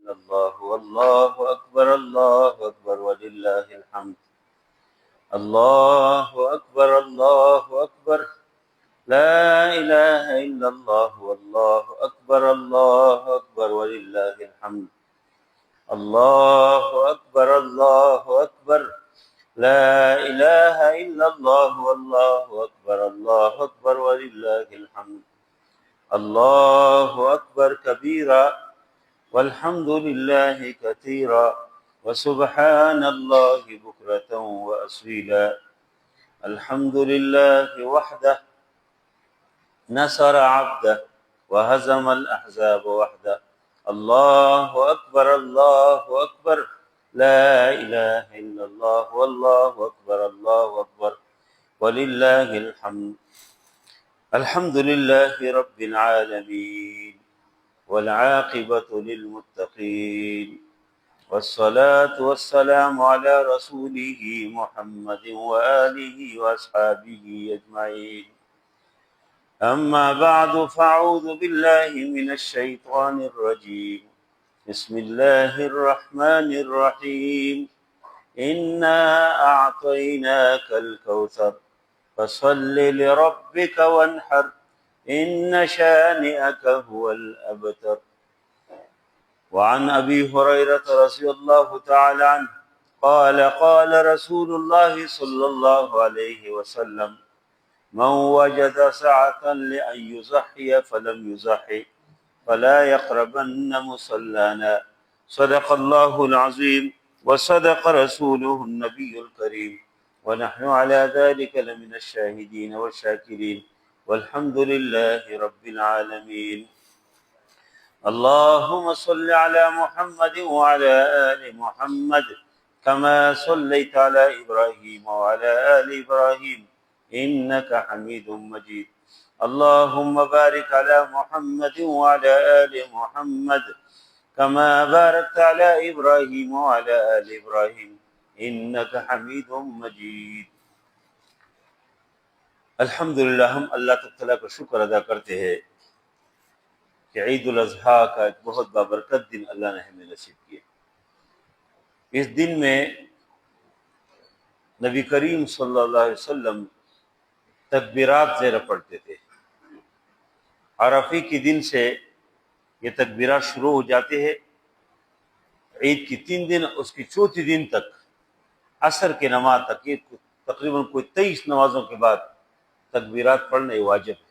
إلا الله والله أكبر الله أكبر ولله الحمد الله أكبر الله أكبر لا إله إلا الله والله أكبر الله أكبر ولله الحمد الله أكبر الله أكبر لا إله إلا الله والله أكبر الله أكبر ولله الحمد الله أكبر كبيرا والحمد لله كثيرا وسبحان الله بكرة وأصيلا الحمد لله وحده نصر عبده وهزم الأحزاب وحده الله أكبر الله أكبر لا إله إلا الله والله أكبر الله أكبر ولله الحمد الحمد لله رب العالمين والعاقبة للمتقين والصلاة والسلام على رسوله محمد وآله وأصحابه أجمعين أما بعد فأعوذ بالله من الشيطان الرجيم بسم الله الرحمن الرحيم إنا أعطيناك الكوثر فصل لربك وانحر إن شانئك هو الأبتر وعن أبي هريرة رضي الله تعالى عنه قال قال رسول الله صلى الله عليه وسلم من وجد سعة لأن يضحي فلم يضحي فلا يقربن مصلانا صدق الله العظيم وصدق رسوله النبي الكريم ونحن على ذلك لمن الشاهدين والشاكرين والحمد لله رب العالمين اللهم صل على محمد وعلى آل محمد كما صليت على إبراهيم وعلى آل إبراهيم إنك حميد مجيد اللهم بارك على محمد وعلى آل محمد كما باركت على إبراهيم وعلى آل إبراهيم إنك حميد مجيد۔ الحمدللہ ہم اللہ تعالیٰ کا شکر ادا کرتے ہیں کہ عید الاضحیٰ کا ایک بہت بابرکت دن اللہ نے ہمیں نصیب کیا۔ اس دن میں نبی کریم صلی اللہ علیہ وسلم تکبیرات زیرہ پڑھتے تھے۔ عرفے کے دن سے یہ تکبیرات شروع ہو جاتے ہیں، عید کی 3 دن، اس کی چوتھی دن تک عصر کے نماز تک، یہ تقریباً کوئی 23 نمازوں کے بعد تکبیرات پڑھنا یہ واجب ہے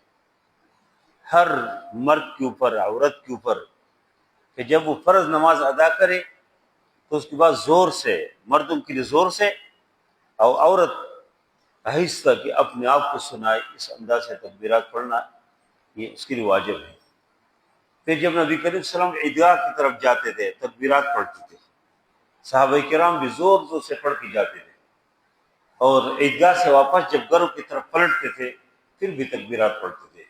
ہر مرد کے اوپر، عورت کے اوپر، کہ جب وہ فرض نماز ادا کرے تو اس کے بعد زور سے، مردوں کے لیے زور سے اور عورت آہستہ کہ اپنے آپ کو سنائے، اس انداز سے تکبیرات پڑھنا یہ اس کے لیے واجب ہے۔ پھر جب نبی کریم صلی اللہ علیہ وسلم عیدگاہ کی طرف جاتے تھے تکبیرات پڑھتے تھے، صحابہ کرام بھی زور زور سے پڑھ کے جاتے تھے، اور عیدگاہ سے واپس جب گھروں کی طرف پلٹتے تھے پھر بھی تکبیرات پڑھتے تھے۔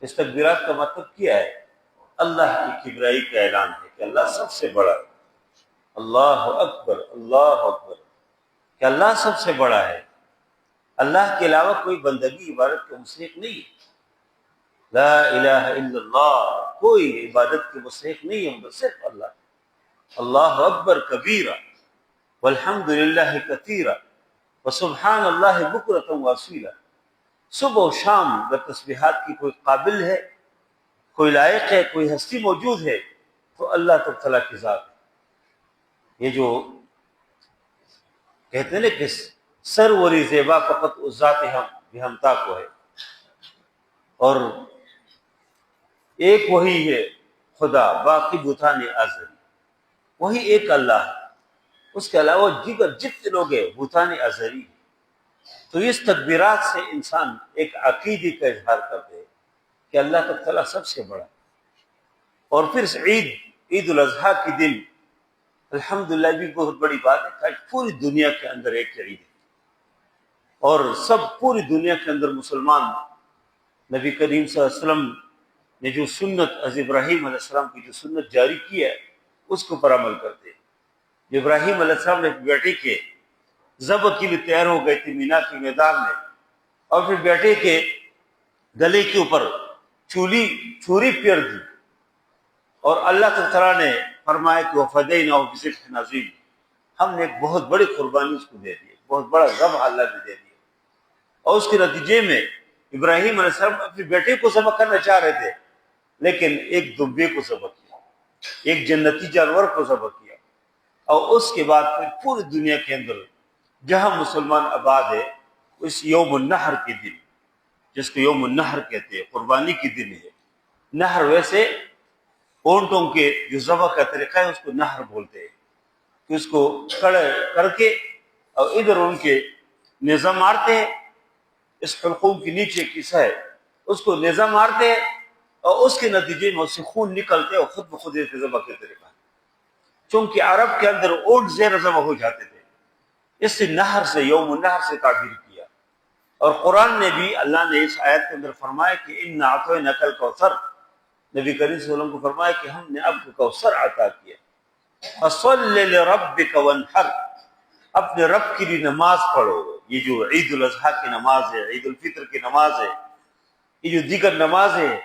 اس تکبیرات کا مطلب کیا ہے؟ اللہ کی کبریائی کا اعلان ہے کہ اللہ سب سے بڑا ہے۔ اللہ اکبر، اللہ اکبر، کہ اللہ سب سے بڑا ہے، اللہ کے علاوہ کوئی بندگی عبادت کا مستحق نہیں ہے۔ لا الہ الا اللہ، کوئی عبادت کے مستحق نہیں ہے مگر صرف اللہ۔ اللہ اکبر کبیرہ والحمد للہ کثیرہ وسبحان اللہ بکرۃ واصیلا۔ صبح و شام اگر تسبیحات کی کوئی قابل ہے، کوئی لائق ہے، کوئی ہستی موجود ہے تو اللہ تعالیٰ کی ذات ہے۔ یہ جو کہتے ہیں نا کہ سروری زیبا فقط اس ذات ہمتا کو ہے، اور ایک وہی ہے خدا، باقی بتان ازلی، وہی ایک اللہ ہے، اس کے علاوہ دیگر جتنے لوگ ہیں بتان ازلی۔ تو اس تکبیرات سے انسان ایک عقیدے کا اظہار کرتے ہیں کہ اللہ تعالیٰ سب سے بڑا ہے۔ اور پھر عید الاضحیٰ کے دن الحمدللہ بھی بہت بڑی بات ہے کہ پوری دنیا کے اندر ایک عید ہے، اور سب پوری دنیا کے اندر مسلمان نبی کریم صلی اللہ علیہ وسلم نے جو سنت از ابراہیم علیہ السلام کی جو سنت جاری کی ہے اس کو پر عمل کرتے ہیں۔ جو ابراہیم علیہ السلام نے بیٹے کے ذبح کے لیے تیار ہو گئے تھے مینا کے میدان میں، اور پھر بیٹے کے گلے کے اوپر چھری پھیر دی، اور اللہ تعالیٰ نے فرمایا کہ وفدیناہ بذبح عظیم، ہم نے ایک بہت بڑی قربانی اس کو دے دی، بہت بڑا ذبح اللہ نے دے دیا۔ اور اس کے نتیجے میں ابراہیم علیہ السلام اپنے بیٹے کو ذبح کرنا چاہ رہے تھے، لیکن ایک دبے کو ذبح کیا، ایک جنتی جانور کو ذبح کیا۔ اور اس کے بعد پھر پوری دنیا کے اندر جہاں مسلمان آباد ہے، اس یوم النحر کے دن، جس کو یوم النحر کہتے ہیں، قربانی کے دن ہے۔ نحر ویسے اونٹوں کے جو ذبح کا طریقہ ہے اس کو نحر بولتے ہیں، کہ اس کو کھڑے کر کے اور ادھر ان کے نیزہ مارتے ہیں، اس حلقوم کے نیچے کی سہ ہے اس کو نیزہ مارتے ہیں، اور اس کے نتیجے میں اس سے خون نکلتے اور خود بخود اس ذبح کے طریقہ ہے۔ چونکہ عرب کے اندر اونٹ زیر ذبح ہو جاتے تھے، اس سے نحر سے، یوم النحر سے تعبیر کیا۔ اور قرآن نے بھی، اللہ نے اس آیت کے اندر فرمایا کہ اِنَّا أَعْطَيْنَاكَ الْكَوْثَرَ، نبی کریم صلی اللہ علیہ وسلم کو فرمایا کہ ہم نے آپ کو کوثر عطا کیا۔ فَصَلِّ لِرَبِّكَ وَانْحَرْ، اپنے رب کے لیے نماز پڑھو۔ یہ جو عید الاضحیٰ کی نماز ہے، عید الفطر کی نماز ہے، یہ جو دیگر نماز ہے،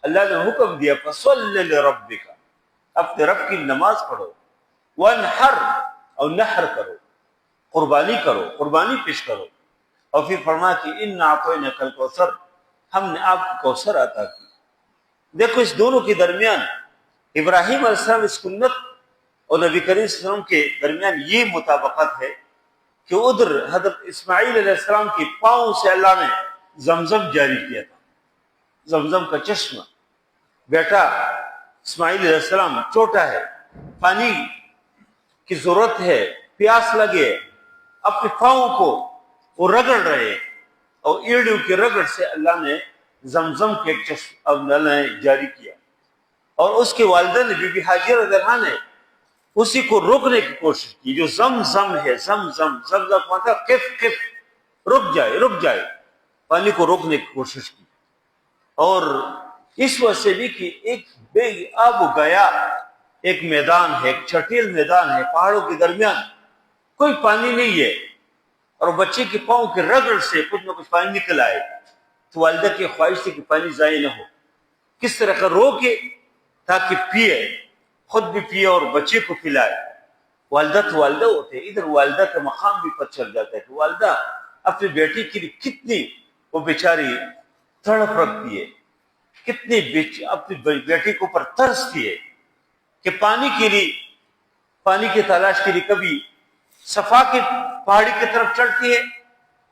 اللہ نے حکم دیا فَصَلِّ لِرَبِّكَ، اپنے رب کی نماز پڑھو، وَانْحَرْ، اور نحر کرو، قربانی کرو، قربانی پیش کرو۔ اور پھر فرمایا کہ اِنَّا أَعْطَيْنَاكَ الْكَوْثَرَ، ہم نے آپ کو کوثر عطا کی۔ دیکھو اس دونوں کے درمیان، ابراہیم علیہ السلام اس سنت اور نبی کریم صلی اللہ علیہ وسلم کے درمیان یہ مطابقت ہے کہ ادھر حضرت اسماعیل علیہ السلام کے پاؤں سے اللہ نے زمزم جاری کیا تھا، زمزم کا چشمہ۔ بیٹا اسماعیل علیہ السلام چھوٹا ہے، پانی کی ضرورت ہے، پیاس لگے، اپنے پاؤں کو وہ رگڑ رہے، اور ایڑیوں کے رگڑ سے اللہ نے زمزم کے ایک چشمہ اللہ نے جاری کیا۔ اور اس کے والدہ نے، بی بی ہاجرہ رضی اللہ عنہا نے اسی کو روکنے کی کوشش کی، جو زمزم ہے، زمزم کا مطلب قف قف، رک جائے رک جائے، پانی کو روکنے کی کوشش کی۔ اور اس وجہ سے بھی کہ ایک بے آب و گیا ایک میدان ہے، ایک چٹیل میدان ہے، پہاڑوں کے درمیان کوئی پانی نہیں ہے، اور بچے کے پاؤں کے رگڑ سے کچھ نہ کچھ پانی نکل آئے، تو والدہ کی خواہش تھی کہ پانی ضائع نہ ہو، کس طرح کا روکے تاکہ پیے، خود بھی پیے اور بچے کو پلائے۔ والدہ تو والدہ ہوتے ہیں، ادھر والدہ کا مقام بھی پتہ چل جاتا ہے کہ والدہ اپنے بیٹی کے لیے کتنی وہ بیچاری تڑپ رکھتی ہے، کتنی اپنی بیٹی کے اوپر ترستی ہے، کہ پانی کے لیے، پانی کی تلاش کے لیے کبھی صفا کی پہاڑی کی طرف چڑھتی ہے،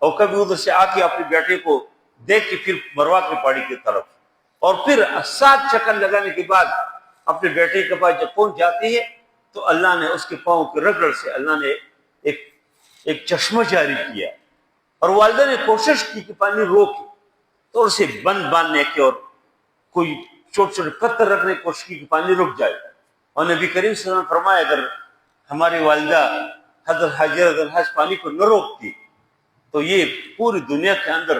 اور کبھی ادھر سے آ کے اپنے بیٹے کو دیکھ کے پھر مروہ کی پہاڑی کی طرف، اور پھر 7 چکر لگانے کے بعد اپنے بیٹے کے پاس جب پہنچ جاتی ہے تو اللہ نے اس کے پاؤں کے رگڑ سے اللہ نے ایک چشمہ جاری کیا، اور والدہ نے کوشش کی کہ پانی روکے، تو اسے بند باندھنے کی اور کوئی چھوٹے چھوٹے پتھر رکھنے کی کوشش کی کہ پانی رک جائے۔ اور نبی کریم صلی اللہ علیہ وسلم فرمایا اگر ہماری والدہ حضرت حاجرہ رضی اللہ عنہا پانی کو نہ روکتی تو یہ پوری دنیا کے اندر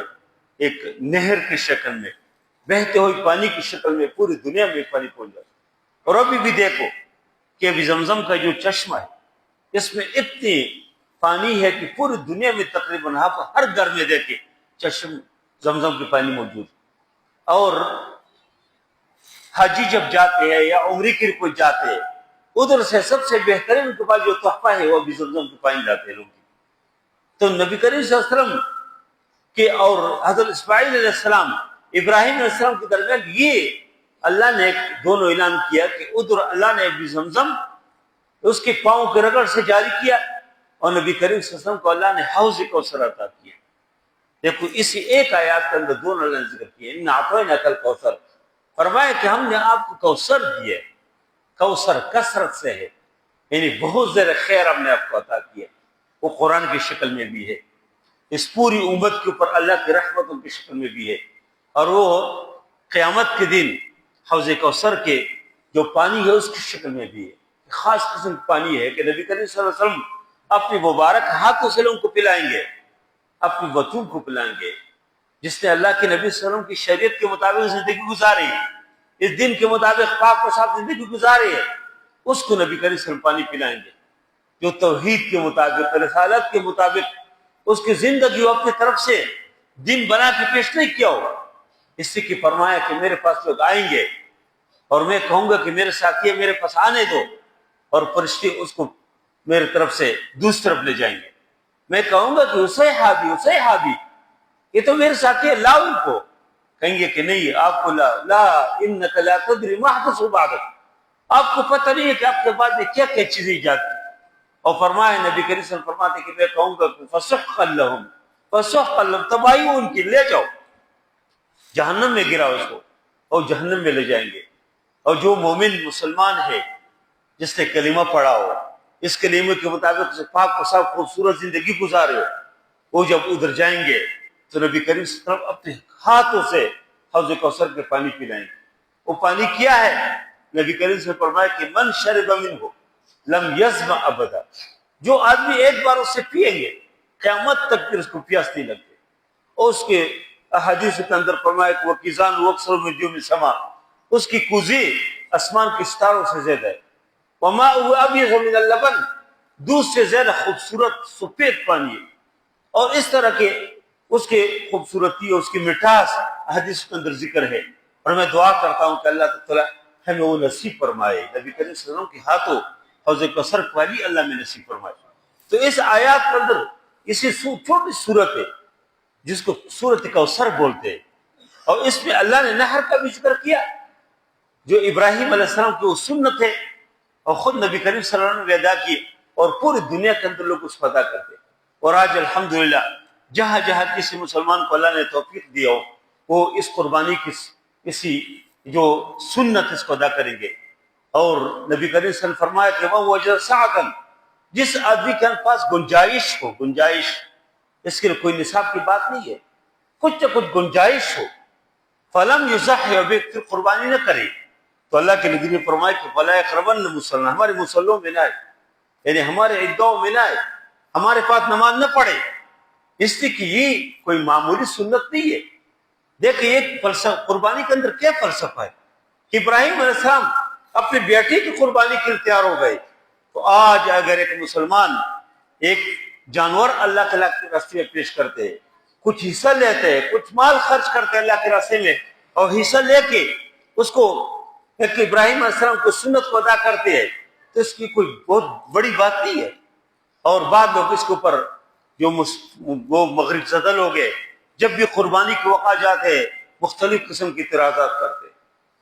ایک نہر کی شکل میں، بہتے ہوئے پانی کی شکل میں پوری دنیا میں پانی پہنچ جاتا۔ اور ابھی بھی دیکھو کہ ابھی زمزم کا جو چشمہ ہے اس میں اتنی پانی ہے کہ پوری دنیا میں تقریباً ہر گھر میں دیکھے چشم زمزم کے پانی موجود۔ اور حاجی جب جاتے ہیں یا عمرے کے لیے کوئی جاتے ہیں، ادھر سے سب سے بہترین ان کے پاس جو تحفہ ہے وہ بھی زمزم کے پانی لاتے ہیں لوگ۔ تو نبی کریم صلی اللہ علیہ وسلم کے اور حضرت اسماعیل علیہ السلام، ابراہیم علیہ السلام کے درمیان یہ اللہ نے دونوں اعلان کیا کہ ادھر اللہ نے بھی زمزم اس کے پاؤں کے رگڑ سے جاری کیا، اور نبی کریم صلی اللہ علیہ وسلم کو اللہ نے حوض کوثر عطا کیا۔ دیکھو اسی ایک آیات کے اندر دونوں اللہ نے ذکر کیا، اِنَّا أَعْطَيْنَاكَ الْكَوْثَرَ، فرمایا کہ ہم نے آپ کو کوثر دیے، کوثر کثرت سے ہے، یعنی بہت زیادہ خیر ہم نے آپ کو عطا کیا۔ وہ قرآن کی شکل میں بھی ہے، اس پوری امت کے اوپر اللہ کی رحمتوں کی شکل میں بھی ہے، اور وہ قیامت کے دن حوض کوثر کے جو پانی ہے اس کی شکل میں بھی ہے، خاص قسم کی پانی ہے کہ نبی کریم صلی اللہ علیہ وسلم اپنی مبارک ہاتھوں سے لوگوں کو پلائیں گے، اپنی بچوں کو پلائیں گے۔ جس نے اللہ کے نبی صلی اللہ علیہ وسلم کی شریعت کے مطابق زندگی گزاری، اس دن کے مطابق پاک و صاف زندگی گزاری ہے، اس کو نبی کریم صلی اللہ علیہ وسلم پانی پلائیں گے، جو توحید کے مطابق، رسالت کے مطابق اس کی زندگی وہ اپنی طرف سے دن بنا کے پیش نہیں کیا ہوگا۔ اس سے کہ فرمایا کہ میرے پاس لوگ آئیں گے اور میں کہوں گا کہ میرے ساتھی میرے پاس آنے دو، اور فرشتے اس کو میرے طرف سے دوسری طرف لے جائیں گے. میں کہوں گا کہ حسین یہ تو میرے ساتھی ہے، لا ان کو. کہیں گے کہ نہیں آپ کو لا انک لا تدری ما حدث بعدک، آپ کو پتہ نہیں ہے کہ آپ کے بعد میں کیا کیا چیزیں ایجاد کی. اور فرمائے نبی کریم صلی اللہ علیہ وسلم فرماتے کہ میں کہوں گا کہ فسحقا لهم تباہی ان کی، لے جاؤ جہنم میں گرا اس کو اور جہنم میں لے جائیں گے. اور جو مومن مسلمان ہے جس نے کلمہ پڑھا ہو، اس کلمے کے مطابق پاک و صاف خوبصورت زندگی گزارے ہو، وہ جب ادھر جائیں گے تو نبی کریم صلی اللہ علیہ وسلم اپنے ہاتھوں سے حوض کوثر کے پانی پلائیں گے. وہ پانی کیا ہے؟ نبی کریم سے فرمایا کہ من شرب منہ لم یظمأ ابدا، جو آدمی ایک بار اس سے پیئیں گے قیامت تک پھر اس کو پیاس نہیں لگتی. اور اس کے احادیث کے اندر فرمایا کہ وہ کیزان اکثر من نجوم السماء، اس کی کوزی آسمان کے ستاروں سے زیادہ ہے. وماؤہ ابیض من اللبن، دودھ سے زیادہ خوبصورت سفید پانی ہے. اور اس طرح کے اس کی خوبصورتی اور اس کی مٹھاس حدیث کے اندر ذکر ہے. اور میں دعا کرتا ہوں کہ اللہ تعالیٰ ہمیں وہ نصیب فرمائے، نبی کریم صلی اللہ علیہ وسلم کے ہاتھوں حوض کوثر والی اللہ میں نصیب فرمائے. تو اس آیات کے اندر اسی چھوٹی صورت ہے جس کو سورۃ کوثر بولتے ہیں، اور اس میں اللہ نے نہر کا بھی ذکر کیا جو ابراہیم علیہ السلام کی وہ سنت ہے، اور خود نبی کریم صلی اللہ علیہ وسلم نے ادا کی، اور پوری دنیا کے اندر لوگ اس کو ادا کرتے. اور آج الحمدللہ جہاں جہاں کسی مسلمان کو اللہ نے توفیق دیا ہو وہ اس قربانی کی کسی جو سنت اس کو ادا کریں گے. اور نبی کریم صلی اللہ علیہ وسلم فرمایا کہ وہ وجد ساعتاً، جس آدمی کے پاس گنجائش ہو، گنجائش اس کے لیے کوئی نصاب کی بات نہیں ہے، کچھ نہ کچھ گنجائش ہو، فلم یضحی بہ، پھر قربانی نہ کرے، تو اللہ کے نبی نے فرمایا کہ فلا یقربن مصلینا، ہمارے مصلوں میں نہ آئے، یعنی ہمارے عیدگاہوں میں نہ آئے، ہمارے پاس نماز نہ پڑھے، اس لیے کہ یہ کوئی معمولی سنت نہیں ہے. دیکھیں ایک فلسفہ قربانی کے اندر کیا فلسفہ ہے کہ ابراہیم علیہ السلام اپنی بیٹی کی قربانی کے لیے تیار ہو گئے. تو آج اگر ایک مسلمان ایک جانور اللہ تعالیٰ کے راستے میں پیش کرتے ہیں، کچھ حصہ لیتے ہیں، کچھ مال خرچ کرتے ہیں اللہ کے راستے میں، اور حصہ لے کے اس کو ایک ابراہیم علیہ السلام کو سنت کو ادا کرتے ہیں، تو اس کی کوئی بہت بڑی بات نہیں ہے. اور بعد لوگ اس کے اوپر جو وہ مغرب زدہ لوگ ہیں، جب بھی قربانی کے وقت جاتے ہیں مختلف قسم کی اعتراضات کرتے،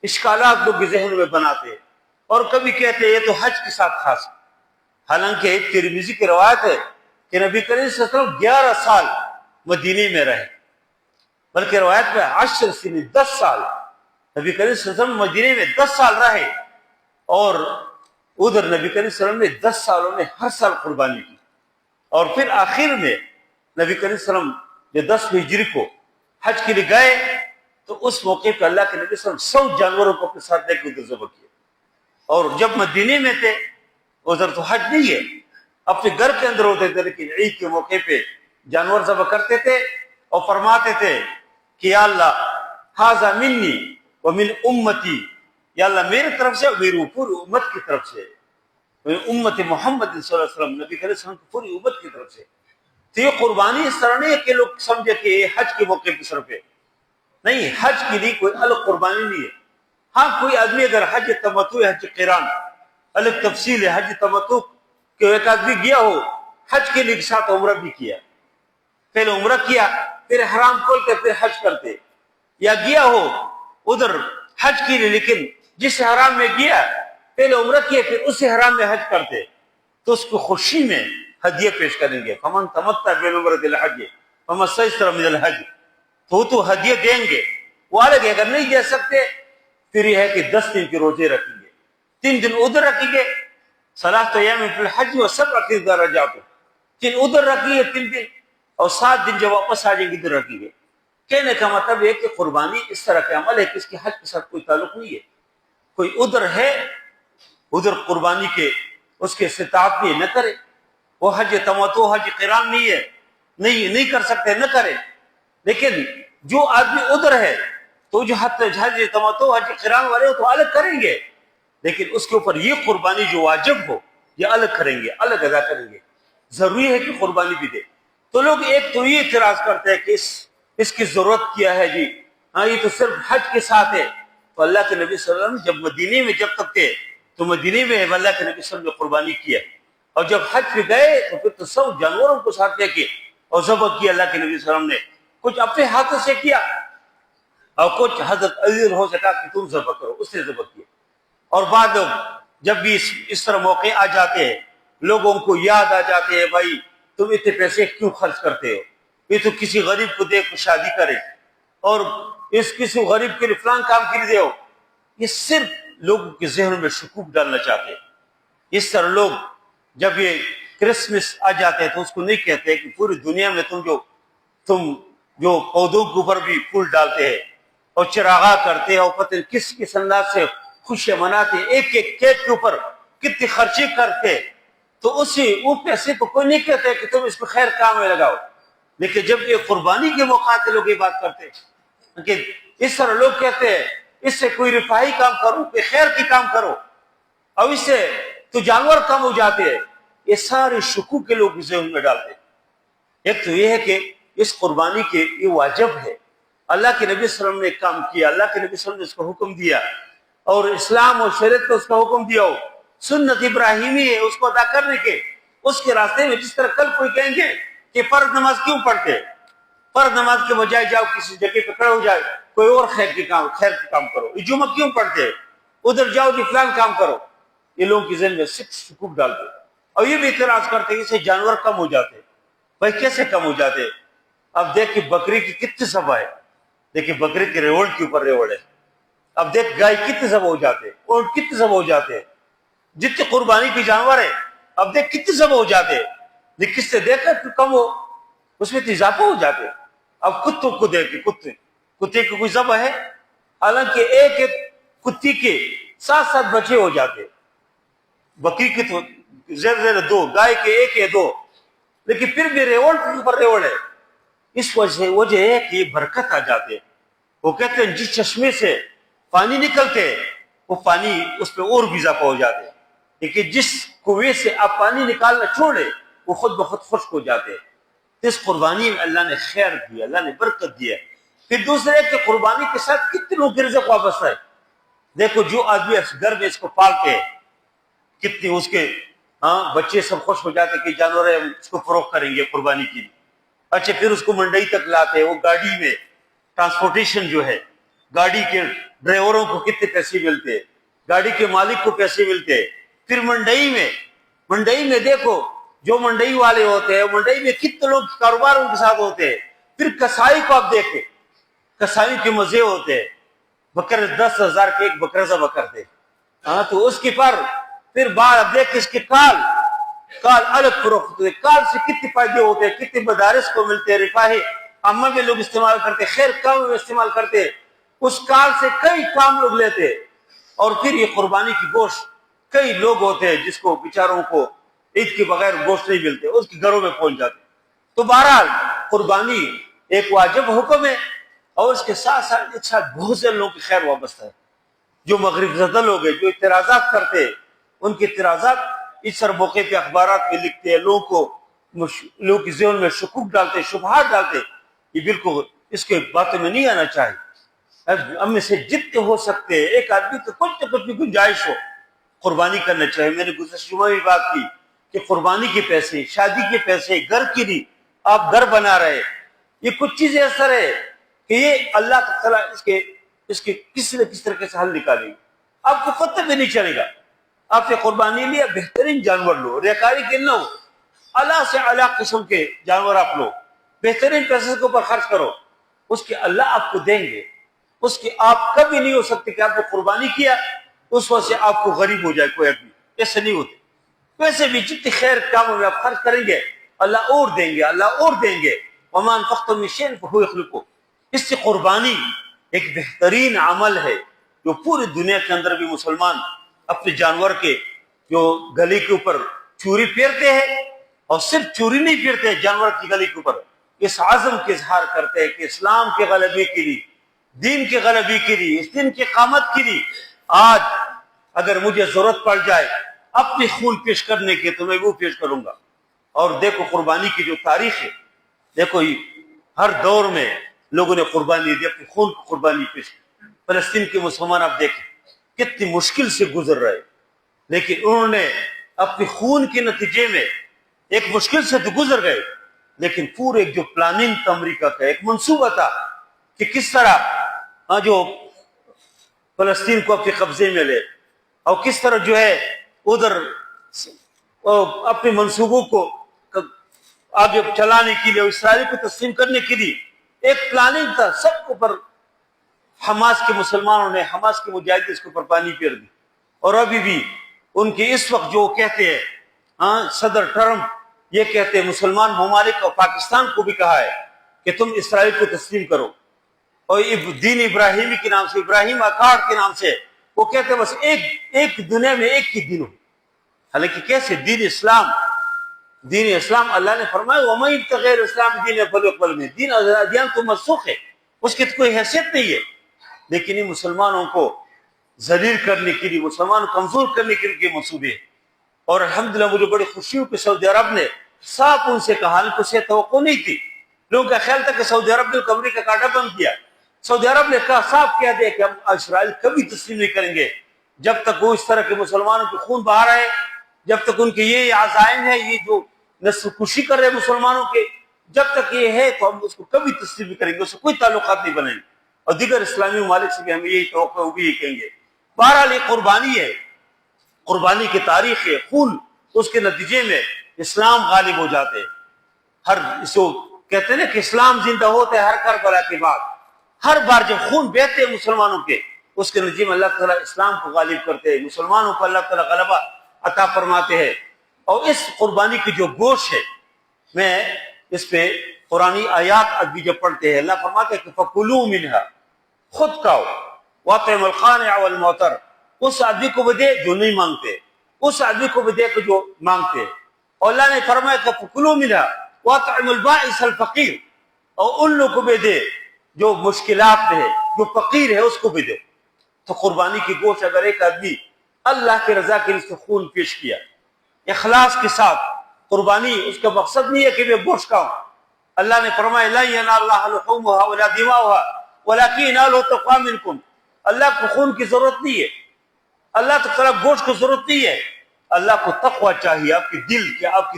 اشکالات لوگ ذہن میں بناتے، اور کبھی کہتے ہیں یہ تو حج کے ساتھ خاص. حالانکہ ترمذی کی روایت ہے کہ نبی کریم صلی اللہ علیہ وسلم 11 سال مدینے میں رہے، بلکہ روایت میں 10 سنین 10 سال نبی کریم صلی اللہ علیہ وسلم مدینے میں 10 سال رہے، اور ادھر نبی کریم صلی اللہ علیہ وسلم نے 10 سالوں میں ہر سال قربانی کی. اور پھر آخر میں نبی کریم صلی اللہ علیہ وسلم جو 10 ہجری کو حج کے لیے گئے تو اس موقع پہ اللہ کے نبی صلی اللہ علیہ وسلم 100 جانوروں کو اپنے ساتھ لے کے ادھر ذبح کیا. اور جب مدینے میں تھے ادھر تو حج نہیں ہے، اپنے گھر کے اندر ہوتے تھے، لیکن عید کے موقع پہ جانور ذبح کرتے تھے اور فرماتے تھے کہ یا اللہ ھذا منی ومن امتی، یا اللہ میری طرف سے اور میری پوری امت کی طرف سے، امت محمد صلی اللہ علیہ وسلم، نبی کریم صلی اللہ علیہ وسلم کی پوری امت کی طرف سے. تو یہ قربانی اس طرح نہیں ہے کہ لوگ سمجھے کہ یہ حج کے موقع پہ صرف ہے، نہیں، حج کے لیے کوئی الگ قربانی نہیں ہے. ہاں کوئی آدمی اگر حج تمتع حج قران الگ تفصیل ہے، حج تمتع کہ ایک آدمی گیا ہو حج کے لیے ساتھ عمرہ بھی کیا، پہلے عمرہ کیا پھر حرام کھول کے پھر حج کرتے، یا گیا ہو ادھر حج کے لیے لیکن جس حرام میں گیا پہلے عمرہ کیا پھر اسی حرام میں حج کرتے، تو اس کو خوشی میں ہدیہ پیش کریں گے. فمن تمتع بالعمرۃ الى الحج فما استيسر من الحج، تو ہدیہ دیں گے. وہ الگ ہے، اگر نہیں دے سکتے پھر یہ ہے کہ 10 دن کے روزے رکھیں گے، 3 دن ادھر رکھیں گے، ثلاثۃ ایام فی الحج و7 اذا رجعتم، 3 ادھر رکھیں گے 3 دن، اور 7 دن جب واپس آ جائیں گے ادھر رکھیں گے. کہنے کا مطلب ہے کہ قربانی اس طرح کا عمل ہے کہ اس کے حج کے ساتھ کوئی تعلق نہیں ہے. کوئی ادھر ہے ادھر قربانی کے اس کے استطاعت بھی نہ کرے، وہ حج تمتع حج قران نہیں ہے، نہیں کر سکتے نہ کرے. لیکن جو آدمی ادھر ہے تو جو حج تمتع حج قران والے ہو تو الگ کریں گے، لیکن اس کے اوپر یہ قربانی جو واجب ہو یہ الگ کریں گے، الگ ادا کریں گے. ضروری ہے کہ قربانی بھی دے. تو لوگ ایک تو یہ اعتراض کرتے ہیں کہ اس کی ضرورت کیا ہے جی، ہاں یہ تو صرف حج کے ساتھ ہے. تو اللہ کے نبی صلی اللہ علیہ وسلم جب مدینے میں جب تک تھے تو مدینے میں اللہ کے نبی صلی اللہ علیہ وسلم نے قربانی کیا، اور جب حج پہ گئے تو پھر تو سب جانوروں کو ساتھ لے کے اور ذبح کیا اللہ کے نبی صلی اللہ علیہ وسلم نے، کچھ اپنے ہاتھوں سے کیا اور کچھ حضرت علی ہو سکا کہ تم ذبح کرو، اس نے ذبح کیا۔ اور بعد لوگ جب بھی اس طرح موقع آ جاتے ہیں، لوگوں کو یاد آ جاتے ہیں، بھائی تم اتنے پیسے کیوں خرچ کرتے ہو، یہ تو کسی غریب کو دے کو شادی کرے، اور اس کسی غریب کے لیے فلان کام کر دے ہو، یہ صرف لوگوں کے ذہن میں شکوک ڈالنا چاہتے ہیں۔ اس طرح لوگ جب یہ کرسمس آ جاتے ہیں تو اس کو نہیں کہتے کہ پوری دنیا میں تم جو پودوں کے اوپر بھی پھول ڈالتے ہیں اور چراغاں کرتے ہیں اور پتہ نہیں کس کس انداز سے خوشیاں مناتے ہیں، ایک ایک کیک کے اوپر کتنی خرچی کرتے، تو وہ پیسے کو کوئی نہیں کہتے کہ تم اس کو خیر کام میں لگاؤ۔ لیکن جب یہ قربانی کے موقع پہ لوگ یہ بات کرتے ہیں کہ اس طرح لوگ کہتے ہیں اس سے کوئی رفاہی کام کرو، کوئی خیر کی کام کرو، اور اس سے تو جانور کم ہو جاتے ہیں، یہ سارے شکوک کے لوگ ذہن میں ڈالتے ہیں۔ ایک تو یہ ہے کہ اس قربانی کے یہ واجب ہے، اللہ کے نبی صلی اللہ علیہ وسلم نے کام کیا، اللہ کے نبی صلی اللہ علیہ وسلم نے اس کو حکم دیا، اور اسلام اور شریعت کو اس کا حکم دیا ہو، سنت ابراہیمی ہے اس کو ادا کرنے کے، اس کے راستے میں۔ جس طرح کل کوئی کہیں گے کہ فرض نماز کیوں پڑھتے، فرض نماز کے بجائے جاؤ کسی جگہ پہ کھڑے ہو جائے، کوئی اور خیر کے کام کرو، یہ جمعہ کیوں پڑھتے، ادھر جاؤ کہ فلان کام کرو، یہ لوگوں کی ذہن میں صرف شکوک ڈالتے، اور یہ بھی اعتراض کرتے کہ اس سے جانور کم ہو جاتے۔ بھائی کیسے کم ہو جاتے؟ اب دیکھ کہ بکری کی کتنی ذبح ہے، دیکھیں بکری کے ریوڑ کے اوپر ریوڑ ہے، اب دیکھ گائے کتنے ذبح ہو جاتے، اور کتنے ذبح ہو جاتے، جتنے قربانی کے جانور ہیں اب دیکھ کتنے ذبح ہو جاتے، لیکن کس سے دیکھ کر کم ہو، اس میں اضافہ ہو جاتے۔ اب کتوں کو دیکھ کے کتے کی کوئی ذبح ہے، حالانکہ ایک ایک کتی کے 7 بچے ہو جاتے، بکری کے تو زیر 2، گائے کے 1 یا 2، لیکن پھر بھی ریوڑ کے اوپر ریوڑ ہے۔ اس وجہ ہے کہ یہ برکت آ جاتے، وہ کہتے ہیں جس چشمے سے پانی نکلتے وہ پانی اس پہ اور بھی اضافہ ہو جاتے، لیکن جس کنویں سے آپ پانی نکالنا چھوڑے وہ خود بخود خشک ہو جاتے۔ اس قربانی میں اللہ نے خیر دیا، اللہ نے برکت دیا۔ پھر دوسرے کہ قربانی کے ساتھ کتنے لوگ کے رزق واپس ہے، دیکھو جو آدمی گھر میں اس کو پالتے ہیں کتنے اس کے بچے سب خوش ہو جاتے کہ جانور ہے اس کو فروخت کریں گے قربانی کی، اچھا پھر اس کو منڈی تک لاتے، وہ گاڑی میں ٹرانسپورٹیشن جو ہے، گاڑی کے ڈرائیوروں کو کتنے پیسے ملتے، گاڑی کے مالک کو پیسے ملتے، پھر منڈی میں دیکھو جو منڈی والے ہوتے ہیں، منڈی میں کتنے لوگ کاروبار ان کے ساتھ ہوتے ہیں، پھر کسائی کو آپ دیکھیں، کسائی کے مزے ہوتے ہیں، بکر 10,000 کے ایک بکرا ذبح کرتے، تو اس کے پر پھر بعد اب دیکھ اس کے کال الگ فروخت ہوتے، کال سے کتنے فائدے ہوتے ہیں، کتنے مدارس کو ملتے، رفاہی عامہ میں لوگ استعمال کرتے، خیر کام میں استعمال کرتے، اس کال سے کئی کام لوگ لیتے۔ اور پھر یہ قربانی کی گوشت کئی لوگ ہوتے ہیں جس کو بیچاروں کو عید کے بغیر گوشت نہیں ملتے، اس کے گھروں میں پہنچ جاتے۔ تو بہرحال قربانی ایک واجب حکم ہے، اور اس کے ساتھ ساتھ بہت سے لوگوں کی خیر وابستہ ہے۔ جو مغرب زدہ لوگ ہیں، جو اعتراضات کرتے ہیں، ان کے اعتراضات اس طرح موقع پہ اخبارات میں لکھتے ہیں، لوگوں کی ذہن میں شکوک ڈالتے، شبہات ڈالتے، یہ بالکل اس کے باتوں میں نہیں آنا چاہیے۔ ہم میں سے جتنے ہو سکتے ہیں ایک آدمی کو کچھ نہ کچھ بھی گنجائش ہو قربانی کرنا چاہیے۔ میں نے گزشتہ جمعہ بھی بات کی کہ قربانی کے پیسے، شادی کے پیسے، گھر کی نہیں، آپ گھر بنا رہے، یہ کچھ چیزیں ایسا ہے کہ یہ اللہ تعالیٰ اس کے کسی نہ کس طریقے سے حل نکالے گی، آپ کو پتہ بھی نہیں چلے گا۔ آپ نے قربانی لیا، بہترین جانور لو، ریاکاری کے نہ ہو، اللہ سے اعلیٰ قسم کے جانور آپ لو، بہترین پیسے کے اوپر خرچ کرو، اس کے اللہ آپ کو دیں گے۔ اس کے آپ کبھی نہیں ہو سکتے کہ آپ نے قربانی کیا اس وقت سے آپ کو غریب ہو جائے کوئی آدمی، ایسے نہیں ہوتے۔ ویسے بھی جتنی خیر کاموں میں آپ خرچ کریں گے اللہ اور دیں گے، اللہ اور دیں گے۔ وَمَا أَنفَقْتُم مِّن شَيْءٍ فَهُوَ يُخْلِفُهُ۔ اس سے قربانی ایک بہترین عمل ہے جو پوری دنیا کے اندر بھی مسلمان اپنے جانور کے جو گلے کے اوپر چوری پھیرتے ہیں، اور صرف چوری نہیں پھیرتے جانور کی گلے کے اوپر، اس عزم کے اظہار کرتے ہیں کہ اسلام کے غلبے کے لیے، دین کے غلبے کے لیے، اس دین کی قامت کے لیے آج اگر مجھے ضرورت پڑ جائے اپنی خون پیش کرنے کے تو میں وہ پیش کروں گا۔ اور دیکھو قربانی کی جو تاریخ ہے، دیکھو ہر دور میں لوگوں نے قربانی دی، اپنے خون کی قربانی پیش کی۔ فلسطین کے مسلمان آپ دیکھیں کتنی مشکل سے گزر رہے، لیکن انہوں نے اپنے خون کے نتیجے میں ایک مشکل سے تو گزر گئے، لیکن پورے جو پلاننگ تھا امریکہ کا، ایک منصوبہ تھا کہ کس طرح جو فلسطین کو اپنے قبضے میں لے، اور کس طرح جو ہے ادھر اپنے منصوبوں کو آگے چلانے کے لیے، اسرائیل کو تسلیم کرنے کے لیے ایک پلاننگ تھا سب کو، پر حماس کے مسلمانوں نے، حماس کے مجاہدین اس کے اوپر پانی پھیر دی۔ اور ابھی بھی ان کے اس وقت جو کہتے ہیں صدر ٹرمپ یہ کہتے ہیں، مسلمان ممالک اور پاکستان کو بھی کہا ہے کہ تم اسرائیل کو تسلیم کرو، اور دین ابراہیمی کے نام سے، ابراہیم اکارڈ کے نام سے وہ کہتے ہیں بس ایک دنیا میں ایک ہی دن ہو۔ حالانکہ کیسے دین اسلام اللہ نے فرمایا وَمَن يَبْتَغِ غَيْرَ الْإِسْلَامِ دِينًا فَلَن يُقْبَلَ مِنْهُ، دین ادیان تو منسوخ ہے، اس کی کوئی حیثیت نہیں ہے۔ لیکن یہ مسلمانوں کو ذلیل کرنے کے لیے، مسلمان کمزور کرنے کے لیے منصوبے ہیں۔ اور الحمدللہ مجھے بڑی خوشی ہو کہ سعودی عرب نے صاف ان سے کہا، حالانکہ اسے توقع نہیں تھی، لوگوں کا خیال تھا کہ سعودی عرب نے امریکہ کا کاٹا بند کیا۔ سعودی عرب نے کہا، صاف کہہ دیا کہ ہم اسرائیل کبھی تسلیم نہیں کریں گے جب تک وہ اس طرح کے مسلمانوں کے خون بہا رہے، جب تک ان کے یہ عزائم ہے، یہ جو نسل کشی کر رہے مسلمانوں کے، جب تک یہ ہے تو ہم اس کو کبھی تسلیم نہیں کریں گے، اس سے کوئی تعلقات نہیں بنائیں گے۔ اور دیگر اسلامی ممالک سے بھی ہمیں یہی توقع ہوگی، یہ کہیں گے۔ بہرحال یہ قربانی ہے، قربانی کی تاریخ ہے، خون، اس کے نتیجے میں اسلام غالب ہو جاتے ہیں۔ ہر اس کو کہتے ہیں نا کہ اسلام زندہ ہوتا ہے ہر کربلا کے بعد، ہر بار جب خون بہتے ہیں مسلمانوں کے، اس کے نتیجے میں اللہ تعالیٰ اسلام کو غالب کرتے ہیں، مسلمانوں کو اللہ تعالیٰ غلبہ عطا فرماتے ہیں۔ اور اس قربانی کی جو گوشت ہے، میں اس پہ قرآنی آیات ابھی جب پڑھتے ہیں، اللہ فرماتے ہیں کہ فَكُلُوا مِنْهَا، خود کھاؤ، وَأَطْعِمُوا الْقَانِعَ وَالْمُعْتَرَّ، اس آدمی کو بھی دے جو نہیں مانگتے، اس آدمی کو بھی دے کہ جو مانگتے۔ اور اللہ نے فرمایا کہ فَكُلُوا مِنْهَا وَأَطْعِمُوا الْبَائِسَ الْفَقِيرَ، اور ان لوگوں کو بھی دے جو مشکلات میں ہے، جو فقیر ہے، اس کو بھی دے۔ تو قربانی کی گوشت اگر ایک آدمی اللہ کی رضا کے لیے خون پیش کیا اخلاص کے ساتھ، قربانی اس کا مقصد نہیں ہے کہ میں گوشت کھاؤں۔ اللہ نے فرمایا لا ينال الله لحومها ولا دماؤها ولكن يناله التقوى منكم، اللہ کو خون کی ضرورت نہیں ہے، اللہ تعالیٰ گوشت کی ضرورت نہیں ہے، اللہ کو تقوی چاہیے۔ آپ کی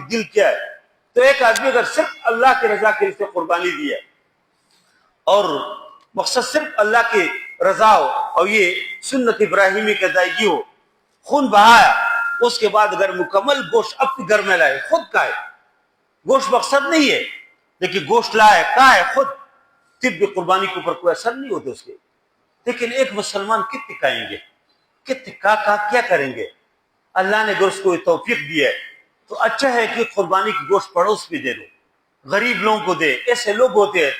دل کیا ہے؟ تو ایک آدمی اگر صرف اللہ کی رضا کے لیے قربانی دی ہے اور مقصد صرف اللہ کی رضا ہو اور یہ سنت ابراہیمی کی ادائیگی ہو، خون بہایا، اس کے بعد اگر مکمل گوشت اپنے گھر میں لائے، خود کھائے، گوشت مقصد نہیں ہے، لیکن گوشت لائے کھائے خود، طب قربانی کے اوپر کوئی اثر نہیں ہوتے اس کے۔ لیکن ایک مسلمان کتنے کھائیں گے، کتنے کیا کریں گے؟ اللہ نے اگر اس کو توفیق دی ہے تو اچھا ہے کہ قربانی کی گوشت پڑوس بھی دے دو، غریب لوگوں کو دے۔ ایسے لوگ ہوتے ہیں،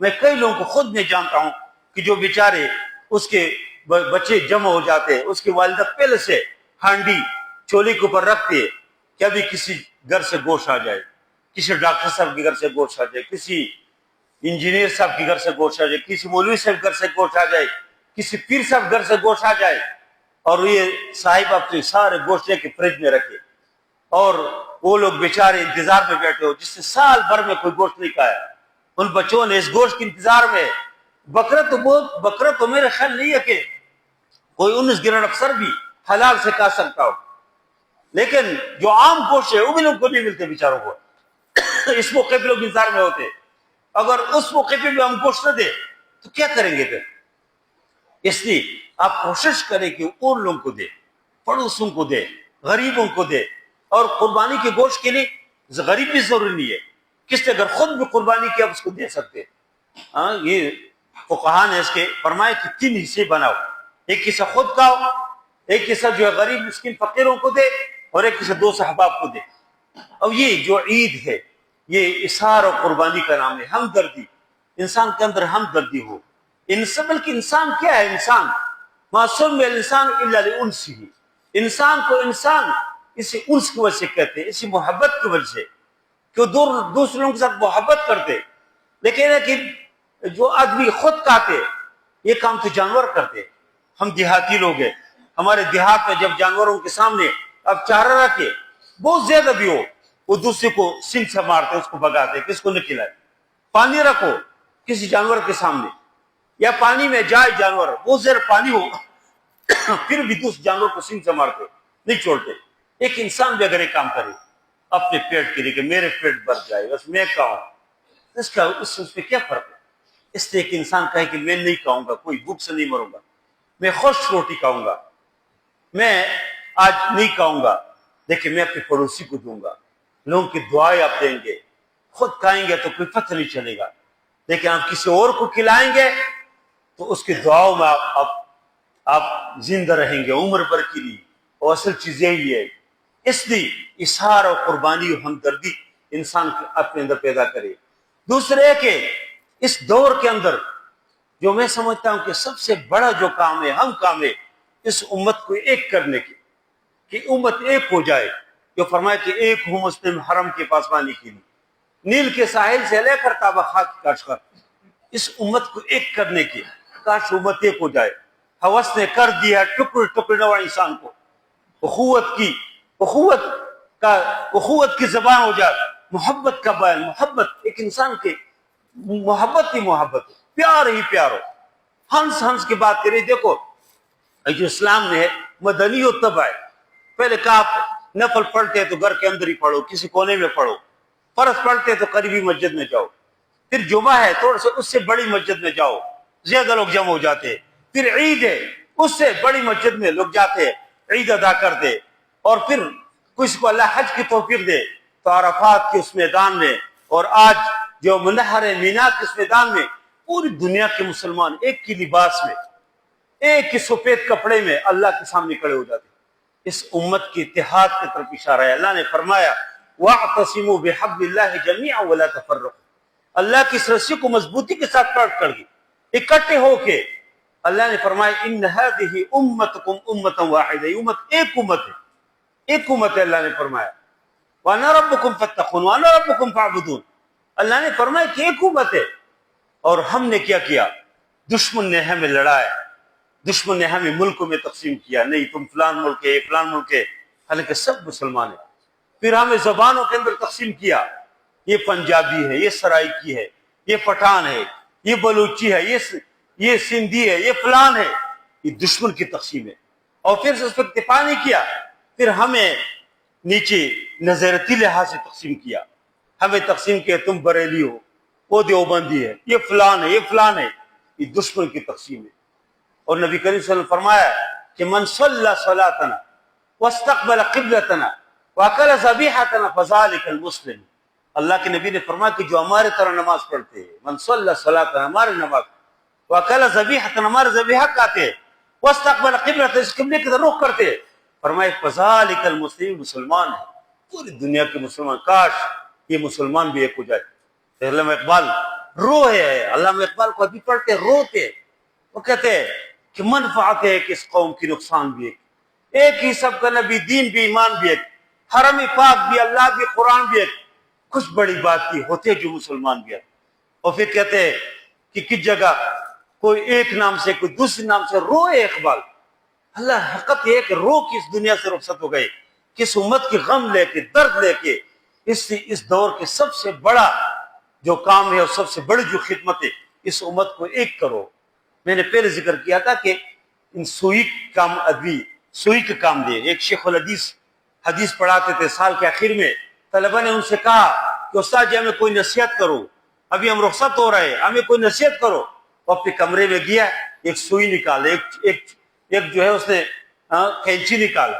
میں کئی لوگوں کو خود میں جانتا ہوں کہ جو بیچارے اس کے بچے جمع ہو جاتے ہیں، اس کی والدہ پہلے سے ہانڈی چولی کے اوپر رکھتے ہیں کہ ابھی کسی گھر سے گوشت آ جائے، کسی ڈاکٹر صاحب کے گھر سے گوشت آ جائے، کسی انجینئر صاحب کے گھر سے گوشت آ جائے، کسی مولوی صاحب کے گھر سے گوشت آ جائے، کسی پیر صاحب گھر سے گوشت آ جائے، اور یہ صاحب اپنے سارے گوشت لے کے فریج میں رکھے، اور وہ لوگ بیچارے انتظار میں بیٹھے ہو جس سے سال بھر میں کوئی گوشت نہیں کھایا، ان بچوں نے اس گوشت کے انتظار میں۔ بکرا تو میرے خیال نہیں ہے کہ کوئی 19 گرن افسر بھی حلال سے کھا سکتا ہو، لیکن جو عام گوشت ہے وہ بھی لوگ کو نہیں ملتے بیچاروں کو۔ اس موقع پہ لوگ انتظار میں ہوتے، اگر اس موقع پہ بھی ہم گوشت نہ دیں تو کیا کریں گے پھر؟ اس لیے آپ کوشش کریں کہ اور لوگوں کو دے، پڑوسوں کو دے، غریبوں کو دے۔ اور قربانی کے گوشت کے لیے غریب بھی ضروری نہیں ہے، کس نے اگر خود بھی قربانی کیا اس کو دے سکتے۔ یہ فقہا نے اس کے فرمائے کہ 3 حصے بناؤ، ایک حصہ خود کھاؤ، ایک حصہ جو ہے غریب مسکین فقیروں کو دے، اور ایک حصہ 2 صحباب کو دے۔ اور یہ جو عید ہے یہ اظہار اور قربانی کا نام ہے، ہمدردی، انسان کے اندر ہمدردی ہو۔ بلکہ انسان کیا ہے؟ انسان معصوم الانسان الا لانسه، انسان کو انسان اسی انس کی وجہ سے کہتے ہیں، اسی محبت کی وجہ سے کہ دوسرے لوگوں کے ساتھ محبت کرتے۔ لیکن جو آدمی خود کھاتے یہ کام تو جانور کرتے۔ ہم دیہاتی لوگ ہیں، ہمارے دیہات میں جب جانوروں کے سامنے اب چارہ رکھے بہت زیادہ بھی ہو، وہ دوسرے کو سنگ سے مارتے، اس کو بگاتے، کس کو نہ کھلائے۔ پانی رکھو کسی جانور کے سامنے، یا پانی میں جائے جانور، بہت زیادہ پانی ہو پھر بھی دوسرے جانور کو سنگ سے مارتے۔ نہیں چھوڑتے. ایک انسان بھی اگر ایک کام کرے اپنے پیٹ کے لیے کہ میرے پیٹ بھر جائے بس میں کھاؤں، اس میں کیا فرق ہے؟ اس لیے ایک انسان کہے کہ میں نہیں کھاؤں گا، کوئی بھوک سے نہیں مروں گا، میں خشک روٹی کھاؤں گا، میں آج نہیں کھاؤں گا، دیکھیں میں اپنے پڑوسی کو دوں گا، لوگوں کی دعائیں آپ دیں گے، خود کھائیں گے تو کوئی پتہ نہیں چلے گا، لیکن آپ کسی اور کو کھلائیں گے تو اس کی دعاؤں میں آپ زندہ رہیں گے عمر بھر کے لیے. اور اصل چیز یہی ہے. اس لیے اظہار اور قربانی اور ہمدردی انسان اپنے اندر پیدا کرے. دوسرے کہ اس دور کے اندر جو میں سمجھتا ہوں کہ سب سے بڑا جو کام ہے، ہم کام ہے اس امت کو ایک کرنے کی، کہ امت ایک ہو جائے. جو فرمایا کہ ایک ہوں مسلم حرم کے پاسبانی کے لیے، نیل کے ساحل سے لے کر کعبہ خاک کی کاشغر، اس امت کو ایک کرنے کی. کاش امت ایک ہو جائے. حوث نے کر دیا ٹکڑے ٹکڑے نوع انسان کو. اخوت کی زبان ہو جائے، محبت کا بیان، محبت ایک انسان کے محبت ہی محبت، پیار ہی پیار ہو. ہنس ہنس کی بات کریں. دیکھو جو اسلام نے ہے مدنی و طبع ہے. پہلے کہا آپ نفل پڑھتے ہیں تو گھر کے اندر ہی پڑھو، کسی کونے میں پڑھو. فرض پڑھتے ہیں تو قریبی مسجد میں جاؤ. پھر جمعہ ہے تھوڑا سا اس سے بڑی مسجد میں جاؤ، زیادہ لوگ جمع ہو جاتے ہیں. پھر عید ہے اس سے بڑی مسجد میں لوگ جاتے ہیں، عید ادا کرتے. اور پھر کسی کو اللہ حج کی توفیق دے تو عرفات کے اس میدان میں، اور آج جو منحر مینا کے اس میدان میں پوری دنیا کے مسلمان ایک کی لباس میں، ایک ہی سفید کپڑے میں اللہ کے سامنے کھڑے ہو جاتے. اس امت کی اتحاد کی طرف اشارہ ہے. اللہ نے فرمایا وَاعْتَصِمُوا بِحَبْلِ اللَّهِ جَمِيعًا وَلَا تَفَرَّقُوا. اللہ کی اس رسی کو مضبوطی کے ساتھ پکڑ کر اکٹھے ہو کے اللہ نے فرمایا ان هذه امتكم امه واحده. یہ امت ایک امت ہے، ایک امت ہے. اللہ نے فرمایا وانا ربکم فاتقون وانا ربکم فاعبدون. اللہ نے فرمایا کہ ایک امت ہے. اور ہم نے کیا کیا؟ دشمن نے ہمیں لڑایا، دشمن نے ہمیں ملکوں میں تقسیم کیا، نہیں تم فلان ملک ہے فلان ملک ہے، حالانکہ سب مسلمان ہیں. پھر ہمیں زبانوں کے اندر تقسیم کیا، یہ پنجابی ہے، یہ سرائکی ہے، یہ پٹھان ہے، یہ بلوچی ہے، یہ سندھی ہے، یہ فلان ہے. یہ دشمن کی تقسیم ہے. اور پھر اس پر اکتفا نہیں کیا، پھر ہمیں نیچے نظرتی لحاظ سے تقسیم کیا. ہمیں تقسیم کیا تم بریلی ہو، وہ دیوبندی ہے، یہ فلان ہے، یہ فلان ہے. یہ دشمن کی تقسیم ہے. اور نبی کریم صلی اللہ علیہ وسلم فرمایا کہ من صلی صلاتنا واستقبل قبلتنا واکل ذبیحتنا فذلک المسلم. اللہ کے نبی نے فرمایا کہ جو ہمارے طرح نماز پڑھتے ہیں، من صلی صلاتنا ہمارے نماز، واکل ذبیحتنا ہمارے ذبیحہ کھاتے ہیں، واستقبل قبلتنا اس قبلے کی طرف رخ کرتے ہیں، فرمایا فذلک المسلم مسلمان ہے. پوری دنیا کے مسلمان، کاش یہ مسلمان بھی ایک ہو جائے. علامہ اقبال روئے ہے، علامہ اقبال کو ابھی پڑھتے روتے. وہ کہتے ہیں کہ منفعت ہے کہ اس قوم کی نقصان بھی ایک ہی سب کا نبی دین بھی ایمان بھی ایک، حرم پاک بھی اللہ بھی قرآن بھی ایک. کچھ بڑی بات کی ہوتے جو مسلمان بھی ایک. اور پھر کہتے ہیں کہ کس جگہ کوئی ایک نام سے کوئی دوسرے نام سے روئے اقبال. اللہ حقیقت یہ کہ رو کی اس دنیا سے رخصت ہو گئے، کس امت کی غم لے کے درد لے کے. اس دور کے سب سے بڑا جو کام ہے اور سب سے بڑی جو خدمت ہے، اس امت کو ایک کرو. میں نے پہلے ذکر کیا تھا کہ ان سوئی کام ادبی سوئی کا کام دے. ایک شیخ الحدیث حدیث پڑھاتے تھے، سال کے آخر میں طلبہ نے ان سے کہا کہ استاد جی ہمیں کوئی نصیحت کرو، ابھی ہم رخصت ہو رہے ہیں، ہمیں کوئی نصیحت کرو. وہ اپنے کمرے میں گیا، ایک سوئی نکالا، ایک جو ہے اس نے کینچی نکالا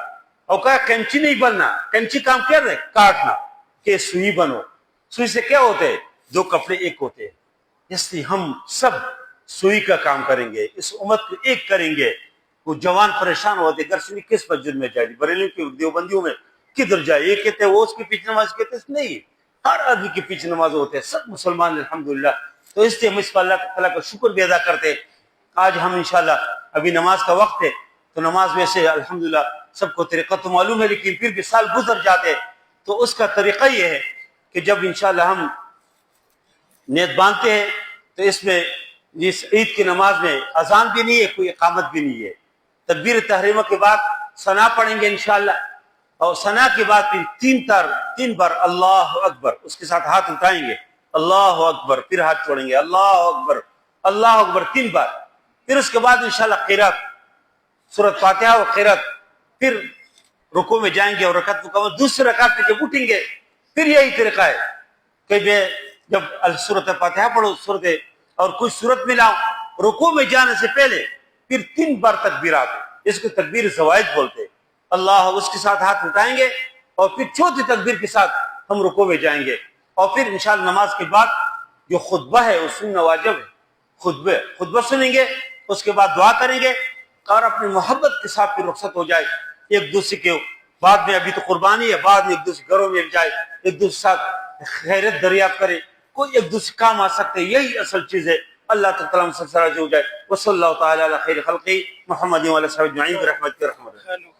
اور کہا کینچی نہیں بننا، کینچی کام کیا رہے کاٹنا، کہ سوئی بنو. سوئی سے کیا ہوتے ہیں؟ دو کپڑے ایک ہوتے ہیں. اس لیے ہم سب سوئی کا کام کریں گے، اس امت کو ایک کریں گے. وہ جوان پریشان ہوتے گھر سے کس مسجد میں جائے، بریلی کی دیوبندیوں میں کدھر جائے. یہ کہتے ہیں وہ اس کے پیچھے نماز کہتے ہیں، نہیں، ہر آدمی کے پیچھے نماز ہوتے ہیں، سب مسلمان الحمدللہ. تو اس لیے ہم اس پر اللہ تعالیٰ کا شکر بھی ادا کرتے ہیں. آج ہم انشاءاللہ ابھی نماز کا وقت ہے تو نماز میں سے الحمدللہ سب کو طریقہ تو معلوم ہے، لیکن پھر بھی سال گزر جاتے. تو اس کا طریقہ یہ ہے کہ جب انشاءاللہ ہم نیت باندھتے ہیں تو اس میں اس عید کی نماز میں اذان بھی نہیں ہے، کوئی اقامت بھی نہیں ہے. تکبیر تحریمہ کے بعد ثنا پڑھیں گے انشاءاللہ، اور ثنا کے بعد پھر تین بار اللہ اکبر، اس کے ساتھ ہاتھ اٹھائیں گے، اللہ اکبر، پھر ہاتھ چھوڑیں گے، اللہ اکبر 3 بار. پھر اس کے بعد انشاءاللہ قرات سورۃ فاتحہ و قرات، پھر رکوع میں جائیں گے اور رکعت مکمل، دوسری رکعت میں جب اٹھیں گے پھر یہی طریقہ ہے کہ جب سورۃ فاتحہ پڑھو اور کچھ صورت میں لاؤ، رکوع میں جانے سے پہلے پھر 3 بار تکبیرات، اس کو تکبیر زوائد بولتے ہیں، اللہ اس کے ساتھ ہاتھ اٹھائیں گے اور پھر چوتھی تکبیر کے ساتھ ہم رکوع میں جائیں گے، اور پھر انشاءاللہ نماز کے بعد جو خطبہ ہے وہ سننا واجب ہے، خطبہ سنیں گے، اس کے بعد دعا کریں گے اور اپنی محبت کے ساتھ پھر رخصت ہو جائے ایک دوسرے کے بعد میں، ابھی تو قربانی ہے، بعد میں ایک دوسرے گھروں میں جائے، ایک دوسرے کے ساتھ خیرت دریافت کرے، کوئی ایک دوسرے کام آ سکتے، یہی اصل چیز ہے۔ اللہ تعالیٰ ہم سب سے راضی ہو جائے۔ وصلی اللہ تعالیٰ علی خیر خلقہ محمد و علی صحبہ اجمعین برحمتہ یا ارحم الراحمین۔